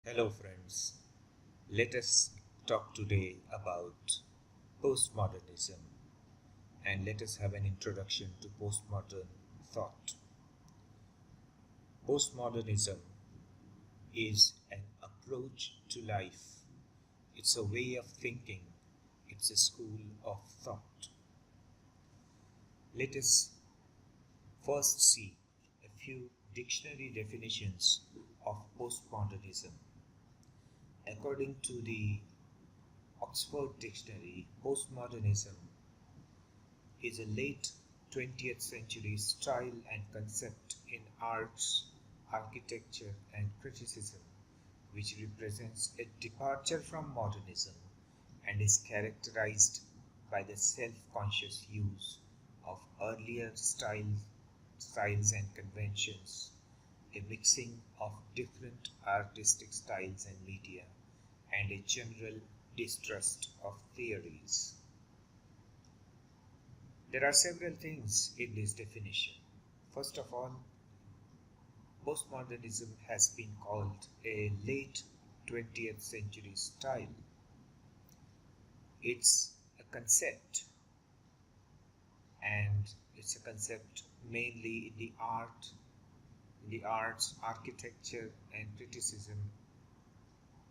Hello friends, let us talk today about postmodernism and let us have an introduction to postmodern thought. Postmodernism is an approach to life, it's a way of thinking, it's a school of thought. Let us first see a few dictionary definitions of postmodernism. According to the Oxford Dictionary, postmodernism is a late 20th century style and concept in arts, architecture, and criticism, which represents a departure from modernism and is characterized by the self-conscious use of earlier styles and conventions, a mixing of different artistic styles and media, and a general distrust of theories. There are several things in this definition. First of all, postmodernism has been called a late 20th century style. It's a concept, and it's a concept mainly in the arts, architecture, and criticism,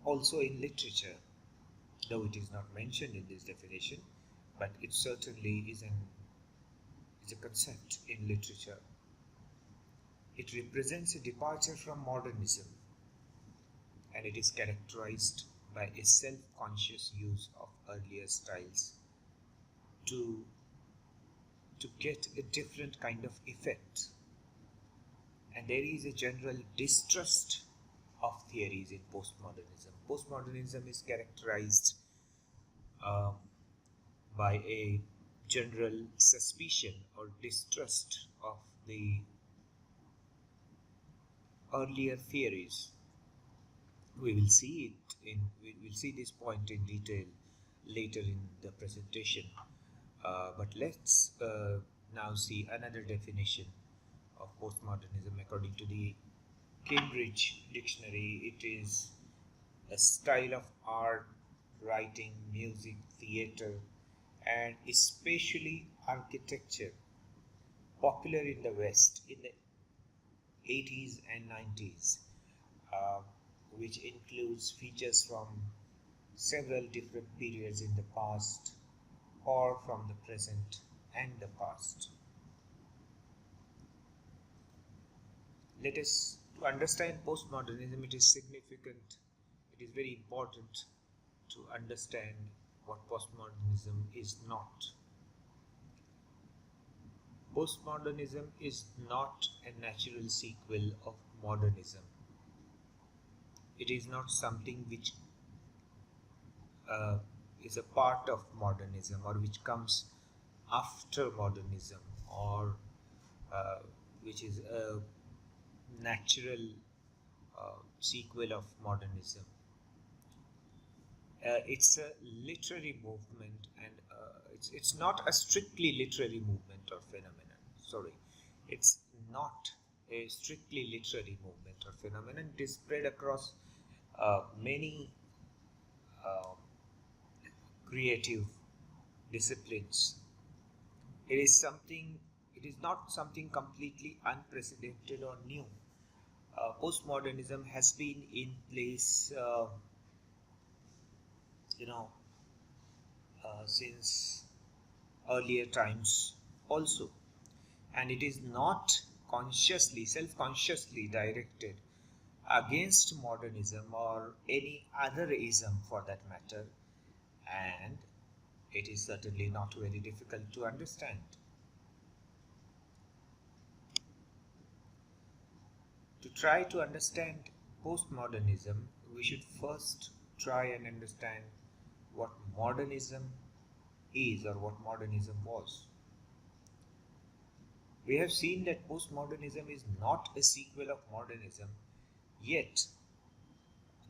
also in literature, though it is not mentioned in this definition, but it certainly is a concept in literature. It represents a departure from modernism, and it is characterized by a self-conscious use of earlier styles to get a different kind of effect. And there is a general distrust of theories in postmodernism. Postmodernism is characterized uh, by a general suspicion or distrust of the earlier theories. We will see this point in detail later in the presentation. But let's now see another definition of postmodernism according to the Cambridge Dictionary. It is a style of art, writing, music, theatre, and especially architecture, popular in the West in the 80s and 90s, uh, which includes features from several different periods in the past or from the present and the past. Let us, to understand postmodernism, it is significant, it is very important to understand what postmodernism is not. Postmodernism is not a natural sequel of modernism. It is not something which uh, is a part of modernism or which comes after modernism or uh, which is a natural sequel of modernism. It's a literary movement, and it's not a strictly literary movement or phenomenon. Sorry, it's not a strictly literary movement or phenomenon. It is spread across many uh, creative disciplines. It is something. It is not something completely unprecedented or new. Postmodernism has been in place, you know, since earlier times also, and it is not consciously, self-consciously directed against modernism or any other ism for that matter, and it is certainly not very difficult to understand. To try to understand postmodernism, we should first try and understand what modernism is or what modernism was. We have seen that postmodernism is not a sequel of modernism, yet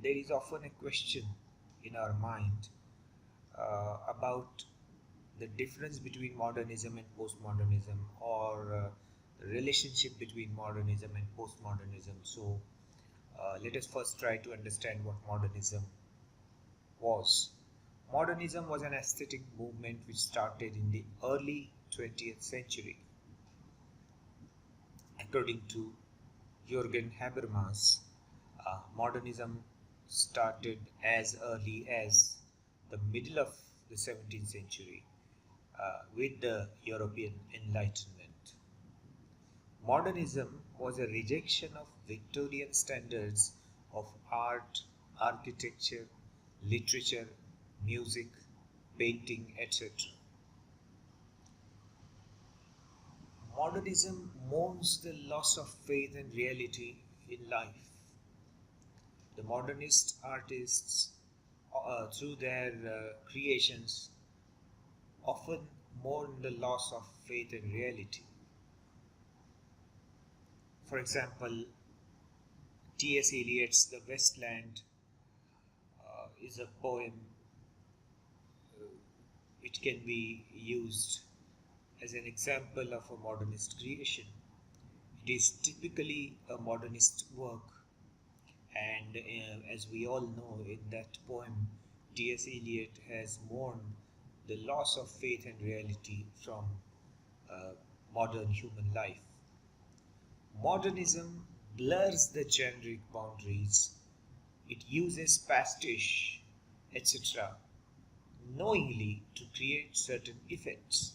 there is often a question in our mind about the difference between modernism and postmodernism, or the relationship between modernism and postmodernism. So Let us first try to understand what modernism was. Modernism was an aesthetic movement which started in the early 20th century. According to Jürgen Habermas, modernism started as early as the middle of the 17th century with the European Enlightenment. Modernism was a rejection of Victorian standards of art, architecture, literature, music, painting, etc. Modernism mourns the loss of faith and reality in life. The modernist artists, through their creations, often mourn the loss of faith and reality. For example, T.S. Eliot's The Westland is a poem. It can be used as an example of a modernist creation. It is typically a modernist work, and as we all know, in that poem, T.S. Eliot has mourned the loss of faith and reality from modern human life. Modernism blurs the generic boundaries. It uses pastiche, etc., knowingly to create certain effects.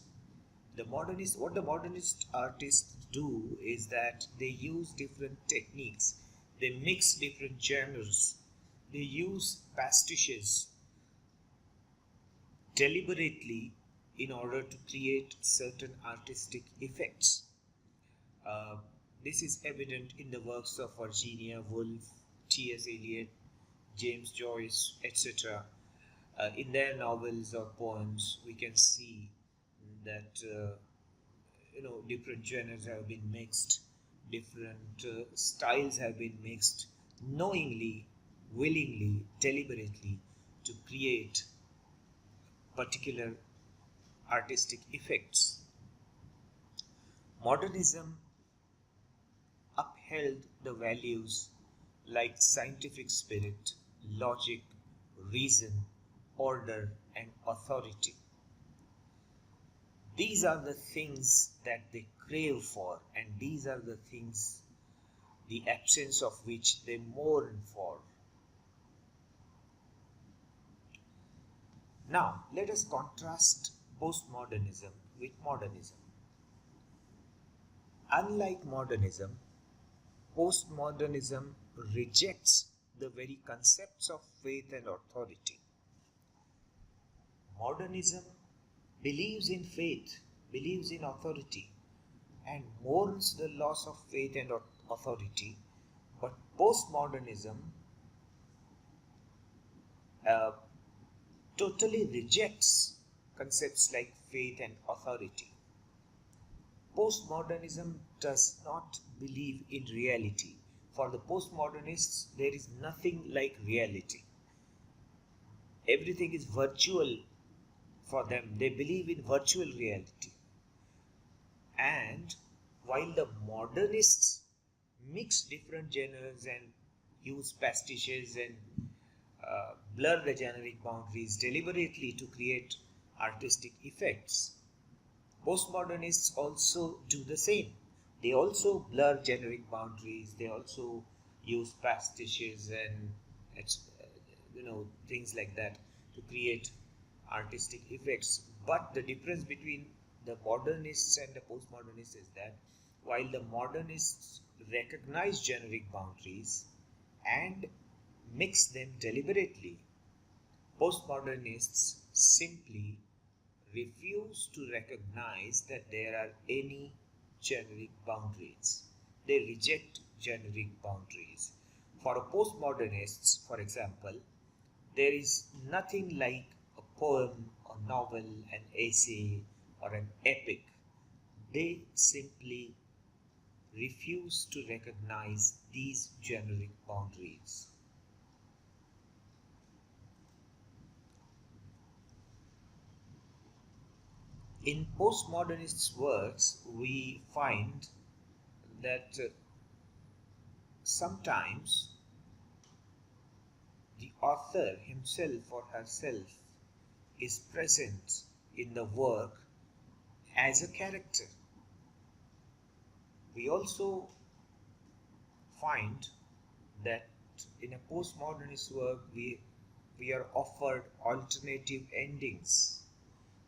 What the modernist artists do is that they use different techniques, they mix different genres, they use pastiches deliberately in order to create certain artistic effects. Uh, this is evident in the works of Virginia Woolf, T.S. Eliot, James Joyce, etc. In their novels or poems, we can see that different genres have been mixed, different styles have been mixed, knowingly, willingly, deliberately, to create particular artistic effects. Modernism upheld the values like scientific spirit, logic, reason, order, and authority. These are the things that they crave for, and these are the things, the absence of which they mourn for. Now, let us contrast postmodernism with modernism. Unlike modernism, postmodernism rejects the very concepts of faith and authority. Modernism believes in faith, believes in authority, and mourns the loss of faith and authority. But postmodernism totally rejects concepts like faith and authority. Postmodernism does not believe in reality. For the postmodernists, there is nothing like reality. Everything is virtual for them. They believe in virtual reality. And while the modernists mix different genres and use pastiches and blur the generic boundaries deliberately to create artistic effects, postmodernists also do the same. They also blur generic boundaries. They also use pastiches and things like that to create artistic effects. But the difference between the modernists and the postmodernists is that while the modernists recognize generic boundaries and mix them deliberately, postmodernists simply refuse to recognize that there are any generic boundaries. They reject generic boundaries. For postmodernists, for example, there is nothing like a poem, a novel, an essay, or an epic. They simply refuse to recognize these generic boundaries. In postmodernists' works, we find that sometimes author himself or herself is present in the work as a character. We also find that in a postmodernist work we are offered alternative endings.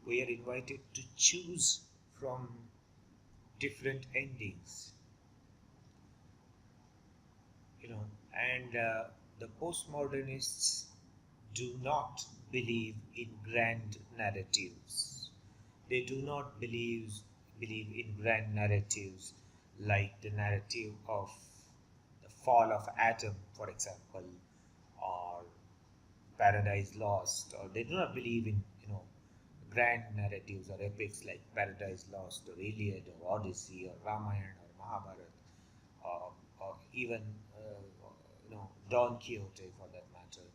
We are invited to choose from different endings, and the postmodernists do not believe in grand narratives. They do not believe in grand narratives like the narrative of the fall of Adam, for example, or Paradise Lost, or they do not believe in grand narratives or epics like Paradise Lost or Iliad or Odyssey or Ramayana or Mahabharata, or even Don Quixote for that matter.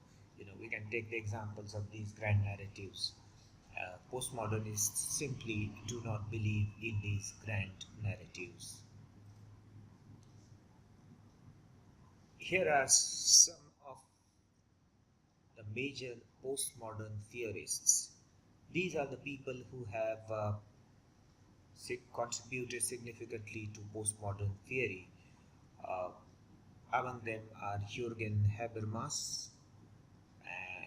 We can take the examples of these grand narratives. Postmodernists simply do not believe in these grand narratives. Here are some of the major postmodern theorists. These are the people who have contributed significantly to postmodern theory. Uh, Among them are Jürgen Habermas.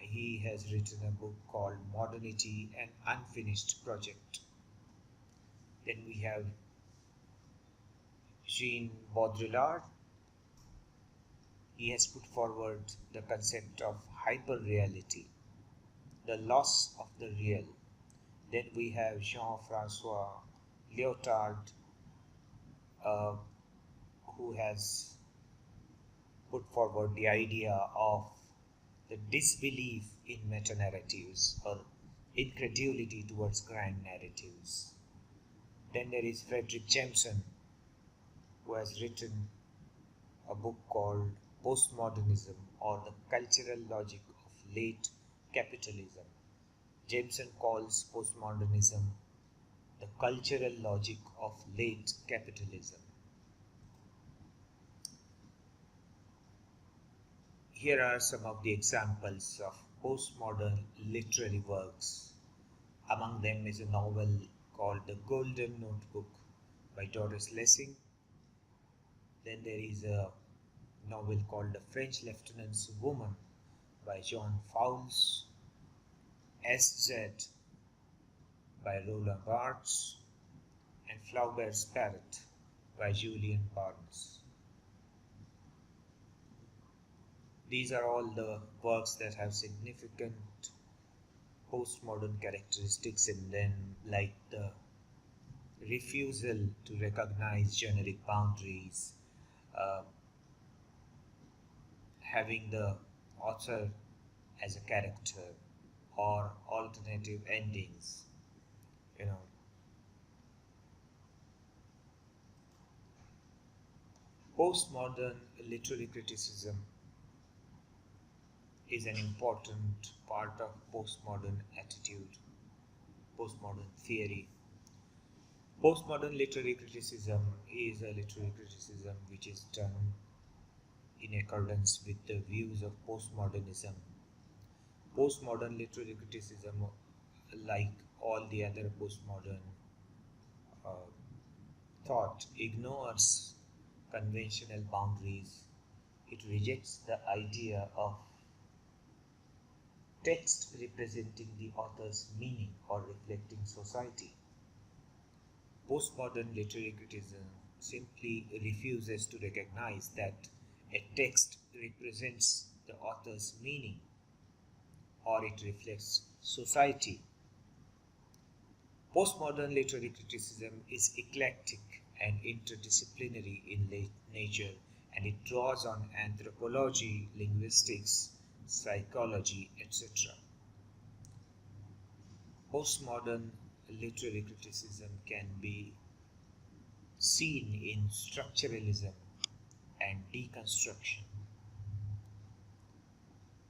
He has written a book called Modernity, an Unfinished Project. Then we have Jean Baudrillard. He has put forward the concept of hyperreality, the loss of the real. Then we have Jean-Francois Lyotard, uh, who has put forward the idea of the disbelief in meta-narratives or incredulity towards grand narratives. Then there is Frederick Jameson, who has written a book called Postmodernism, or the Cultural Logic of Late Capitalism. Jameson calls postmodernism the cultural logic of late capitalism. Here are some of the examples of postmodern literary works. Among them is a novel called The Golden Notebook by Doris Lessing. Then there is a novel called The French Lieutenant's Woman by John Fowles. S.Z. by Roland Barthes, and Flaubert's Parrot by Julian Barnes. These are all the works that have significant postmodern characteristics in them, like the refusal to recognize generic boundaries, having the author as a character, or alternative endings. Postmodern literary criticism is an important part of postmodern attitude, postmodern theory. Postmodern literary criticism is a literary criticism which is done in accordance with the views of postmodernism. Postmodern literary criticism, like all the other postmodern uh, thought, ignores conventional boundaries. It rejects the idea of text representing the author's meaning or reflecting society. Postmodern literary criticism simply refuses to recognize that a text represents the author's meaning or it reflects society. Postmodern literary criticism is eclectic and interdisciplinary in nature, and it draws on anthropology, linguistics, psychology, etc. Postmodern literary criticism can be seen in structuralism and deconstruction.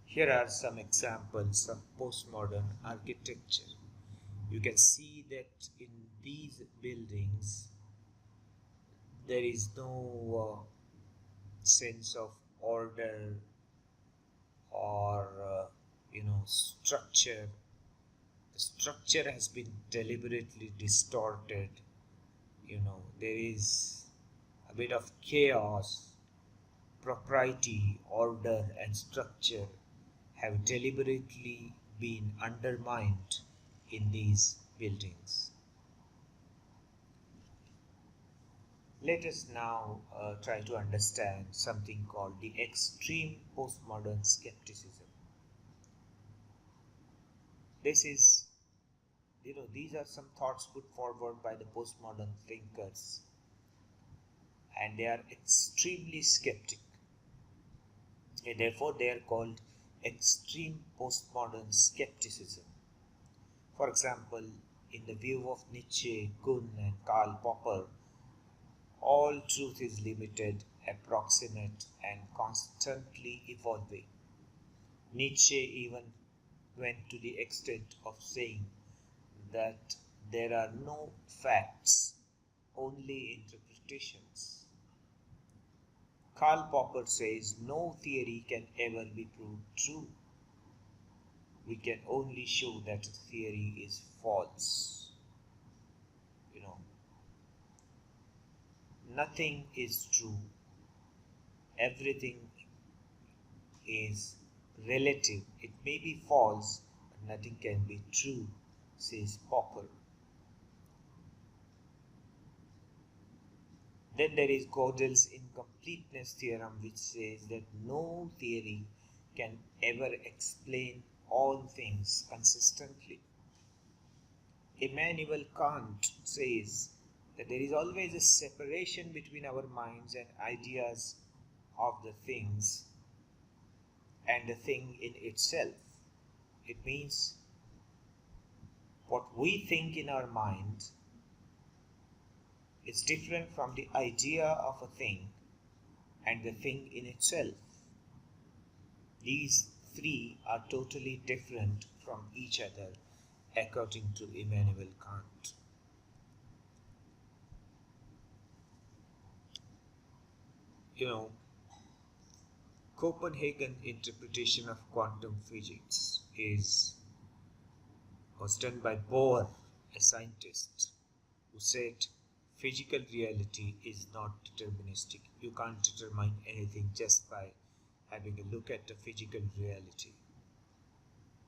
Here are some examples of postmodern architecture. You can see that in these buildings there is no sense of order or structure. The structure has been deliberately distorted. There is a bit of chaos. Propriety, order, and structure have deliberately been undermined in these buildings. Let us now try to understand something called the extreme postmodern skepticism. These are some thoughts put forward by the postmodern thinkers, and they are extremely skeptic. And therefore, they are called extreme postmodern skepticism. For example, in the view of Nietzsche, Kuhn, and Karl Popper, all truth is limited, approximate, and constantly evolving. Nietzsche even went to the extent of saying that there are no facts, only interpretations. Karl Popper says no theory can ever be proved true. We can only show that a theory is false. Nothing is true. Everything is relative. It may be false, but nothing can be true, says Popper. Then there is Gödel's incompleteness theorem, which says that no theory can ever explain all things consistently. Immanuel Kant says that there is always a separation between our minds and ideas of the things and the thing in itself. It means what we think in our mind is different from the idea of a thing and the thing in itself. These three are totally different from each other, according to Immanuel Kant. Copenhagen interpretation of quantum physics was done by Bohr, a scientist, who said physical reality is not deterministic. You can't determine anything just by having a look at the physical reality.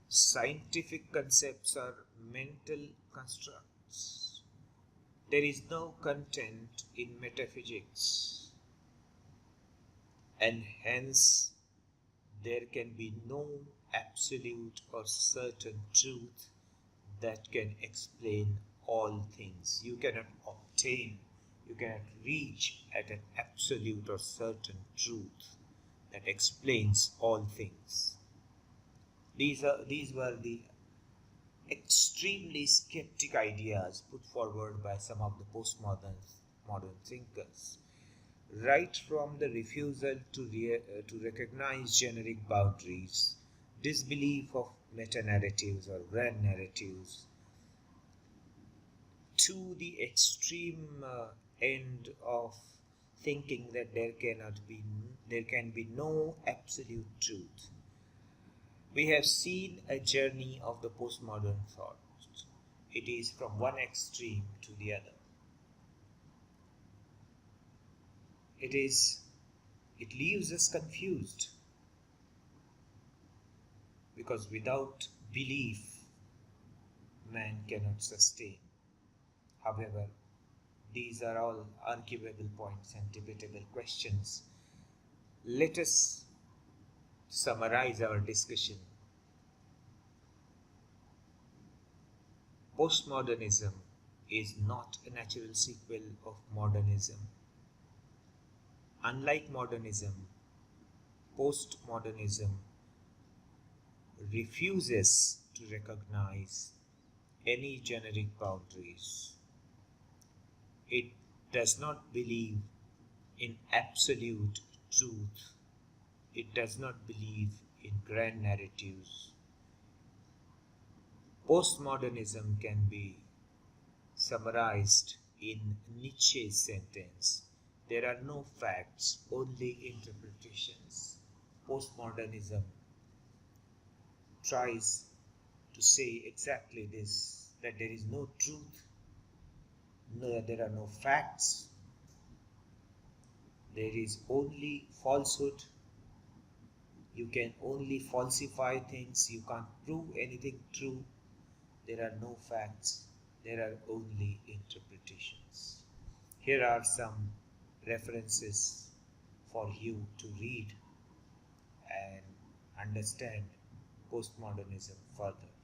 Scientific concepts are mental constructs. There is no content in metaphysics, and hence there can be no absolute or certain truth that can explain all things. You cannot reach at an absolute or certain truth that explains all things. These were the extremely skeptic ideas put forward by some of the modern thinkers, right from the refusal to recognize generic boundaries, disbelief of meta-narratives or grand narratives, to the extreme end of thinking that there can be no absolute truth. We have seen a journey of the postmodern thought. It is from one extreme to the other. It leaves us confused, because without belief, man cannot sustain. However, these are all arguable points and debatable questions. Let us summarize our discussion. Postmodernism is not a natural sequel of modernism. Unlike modernism, postmodernism refuses to recognize any generic boundaries. It does not believe in absolute truth. It does not believe in grand narratives. Postmodernism can be summarized in Nietzsche's sentence: there are no facts, only interpretations. Postmodernism tries to say exactly this, that there is no truth, no, there are no facts, there is only falsehood. You can only falsify things, you can't prove anything true. There are no facts, there are only interpretations. Here are some references for you to read and understand postmodernism further.